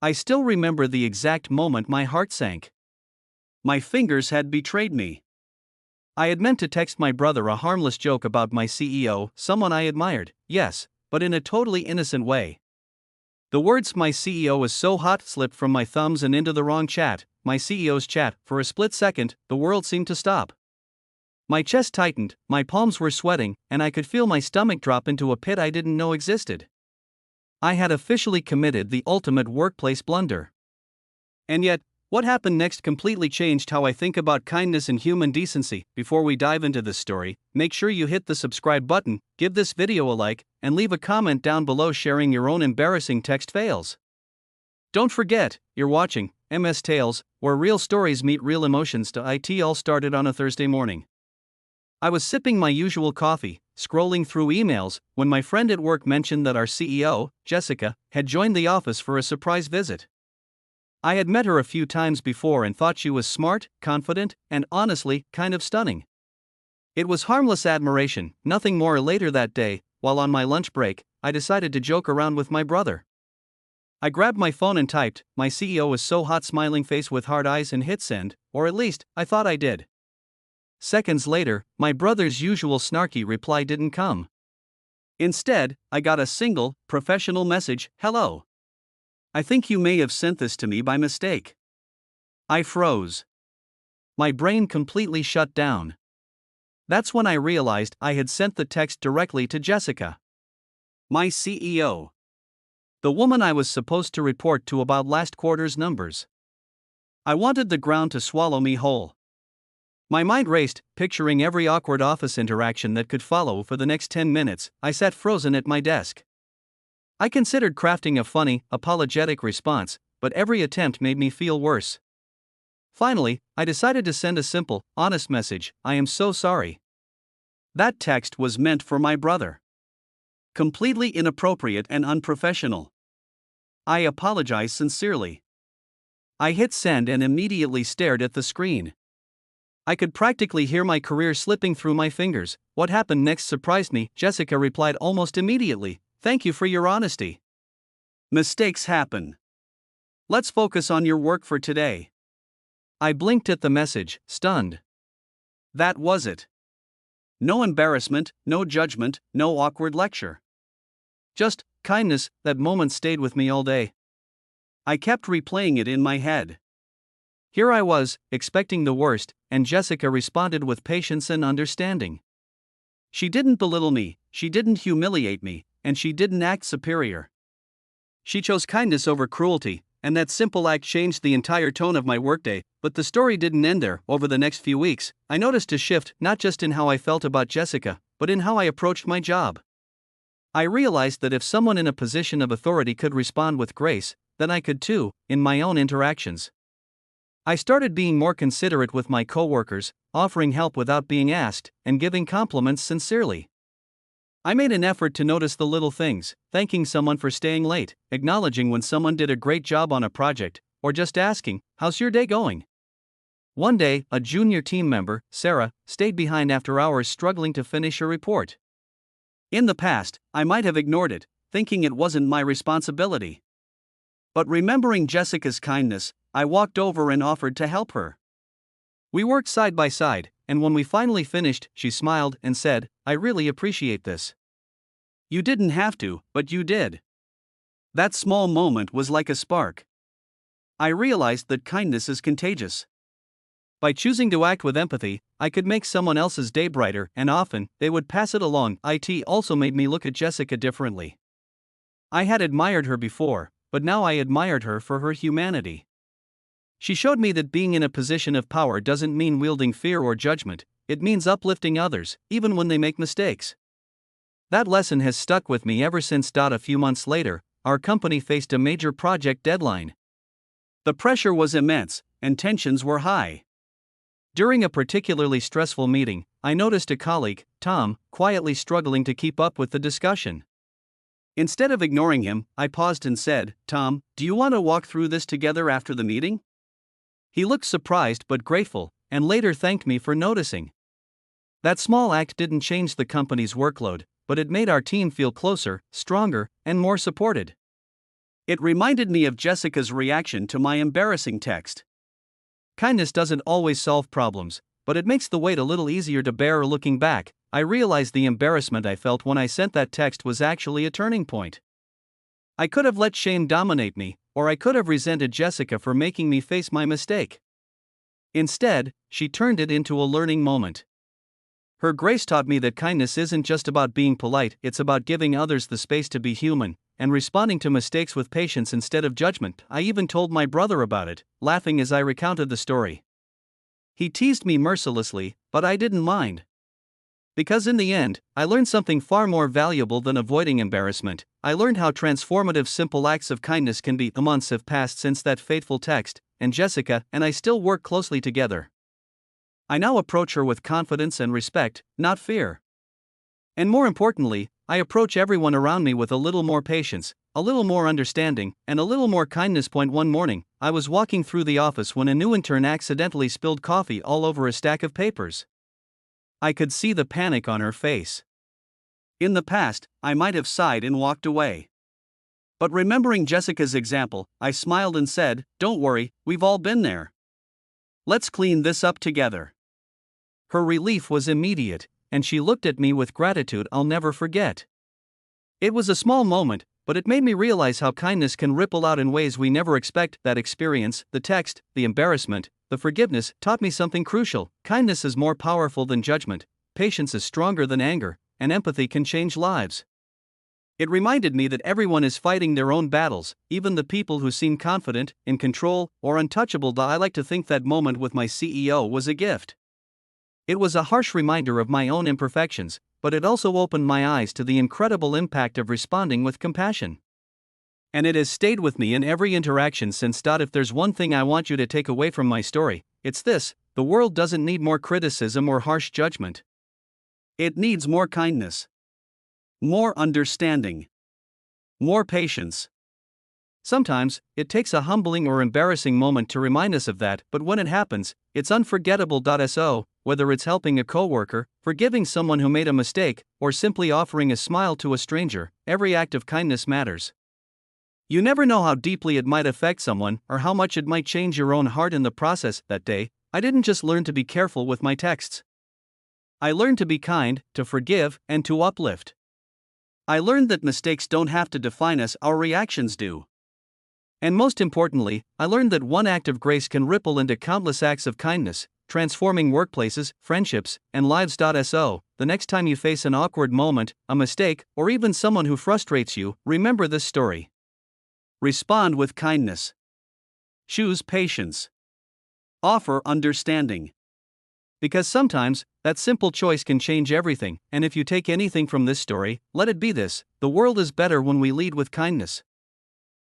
I still remember the exact moment my heart sank. My fingers had betrayed me. I had meant to text my brother a harmless joke about my CEO, someone I admired, yes, but in a totally innocent way. The words "my CEO is so hot" slipped from my thumbs and into the wrong chat, my CEO's chat. For a split second, the world seemed to stop. My chest tightened, my palms were sweating, and I could feel my stomach drop into a pit I didn't know existed. I had officially committed the ultimate workplace blunder. And yet, what happened next completely changed how I think about kindness and human decency. Before we dive into this story, make sure you hit the subscribe button, give this video a like, and leave a comment down below sharing your own embarrassing text fails. Don't forget, you're watching MS Tales, where real stories meet real emotions. It all started on a Thursday morning. I was sipping my usual coffee, scrolling through emails, when my friend at work mentioned that our CEO, Jessica, had joined the office for a surprise visit. I had met her a few times before and thought she was smart, confident, and honestly, kind of stunning. It was harmless admiration, nothing more. Later that day, while on my lunch break, I decided to joke around with my brother. I grabbed my phone and typed, "My CEO is so hot," smiling face with hard eyes, and hit send, or at least, I thought I did. Seconds later, my brother's usual snarky reply didn't come. Instead, I got a single, professional message: "Hello. I think you may have sent this to me by mistake." I froze. My brain completely shut down. That's when I realized I had sent the text directly to Jessica, my CEO. The woman I was supposed to report to about last quarter's numbers. I wanted the ground to swallow me whole. My mind raced, picturing every awkward office interaction that could follow. For the next 10 minutes, I sat frozen at my desk. I considered crafting a funny, apologetic response, but every attempt made me feel worse. Finally, I decided to send a simple, honest message: "I am so sorry." That text was meant for my brother. Completely inappropriate and unprofessional. I apologize sincerely. I hit send and immediately stared at the screen. I could practically hear my career slipping through my fingers. What happened next surprised me. Jessica replied almost immediately, "Thank you for your honesty. Mistakes happen. Let's focus on your work for today." I blinked at the message, stunned. That was it. No embarrassment, no judgment, no awkward lecture. Just kindness. That moment stayed with me all day. I kept replaying it in my head. Here I was, expecting the worst, and Jessica responded with patience and understanding. She didn't belittle me, she didn't humiliate me, and she didn't act superior. She chose kindness over cruelty, and that simple act changed the entire tone of my workday. But the story didn't end there. Over the next few weeks, I noticed a shift, not just in how I felt about Jessica, but in how I approached my job. I realized that if someone in a position of authority could respond with grace, then I could too, in my own interactions. I started being more considerate with my coworkers, offering help without being asked, and giving compliments sincerely. I made an effort to notice the little things, thanking someone for staying late, acknowledging when someone did a great job on a project, or just asking, "How's your day going?" One day, a junior team member, Sarah, stayed behind after hours struggling to finish a report. In the past, I might have ignored it, thinking it wasn't my responsibility. But remembering Jessica's kindness, I walked over and offered to help her. We worked side by side, and when we finally finished, she smiled and said, "I really appreciate this. You didn't have to, but you did." That small moment was like a spark. I realized that kindness is contagious. By choosing to act with empathy, I could make someone else's day brighter, and often, they would pass it along. It also made me look at Jessica differently. I had admired her before, but now I admired her for her humanity. She showed me that being in a position of power doesn't mean wielding fear or judgment, it means uplifting others, even when they make mistakes. That lesson has stuck with me ever since. A few months later, our company faced a major project deadline. The pressure was immense, and tensions were high. During a particularly stressful meeting, I noticed a colleague, Tom, quietly struggling to keep up with the discussion. Instead of ignoring him, I paused and said, "Tom, do you want to walk through this together after the meeting?" He looked surprised but grateful, and later thanked me for noticing. That small act didn't change the company's workload, but it made our team feel closer, stronger, and more supported. It reminded me of Jessica's reaction to my embarrassing text. Kindness doesn't always solve problems, but it makes the weight a little easier to bear. Looking back, I realized the embarrassment I felt when I sent that text was actually a turning point. I could have let shame dominate me, or I could have resented Jessica for making me face my mistake. Instead, she turned it into a learning moment. Her grace taught me that kindness isn't just about being polite, it's about giving others the space to be human, and responding to mistakes with patience instead of judgment. I even told my brother about it, laughing as I recounted the story. He teased me mercilessly, but I didn't mind. Because in the end, I learned something far more valuable than avoiding embarrassment. I learned how transformative simple acts of kindness can be. The months have passed since that fateful text, and Jessica and I still work closely together. I now approach her with confidence and respect, not fear. And more importantly, I approach everyone around me with a little more patience, a little more understanding, and a little more kindness. One morning, I was walking through the office when a new intern accidentally spilled coffee all over a stack of papers. I could see the panic on her face. In the past, I might have sighed and walked away. But remembering Jessica's example, I smiled and said, "Don't worry, we've all been there. Let's clean this up together." Her relief was immediate, and she looked at me with gratitude I'll never forget. It was a small moment, but it made me realize how kindness can ripple out in ways we never expect. That experience, the text, the embarrassment, the forgiveness, taught me something crucial. Kindness is more powerful than judgment, patience is stronger than anger, and empathy can change lives. It reminded me that everyone is fighting their own battles, even the people who seem confident, in control, or untouchable. I like to think that moment with my CEO was a gift. It was a harsh reminder of my own imperfections, but it also opened my eyes to the incredible impact of responding with compassion. And it has stayed with me in every interaction since. If there's one thing I want you to take away from my story, it's this: the world doesn't need more criticism or harsh judgment. It needs more kindness, more understanding, more patience. Sometimes, it takes a humbling or embarrassing moment to remind us of that, but when it happens, it's unforgettable. So, whether it's helping a coworker, forgiving someone who made a mistake, or simply offering a smile to a stranger, every act of kindness matters. You never know how deeply it might affect someone, or how much it might change your own heart in the process. That day, I didn't just learn to be careful with my texts. I learned to be kind, to forgive, and to uplift. I learned that mistakes don't have to define us, our reactions do. And most importantly, I learned that one act of grace can ripple into countless acts of kindness, transforming workplaces, friendships, and lives. So, the next time you face an awkward moment, a mistake, or even someone who frustrates you, remember this story. Respond with kindness. Choose patience. Offer understanding. Because sometimes, that simple choice can change everything. And if you take anything from this story, let it be this: the world is better when we lead with kindness.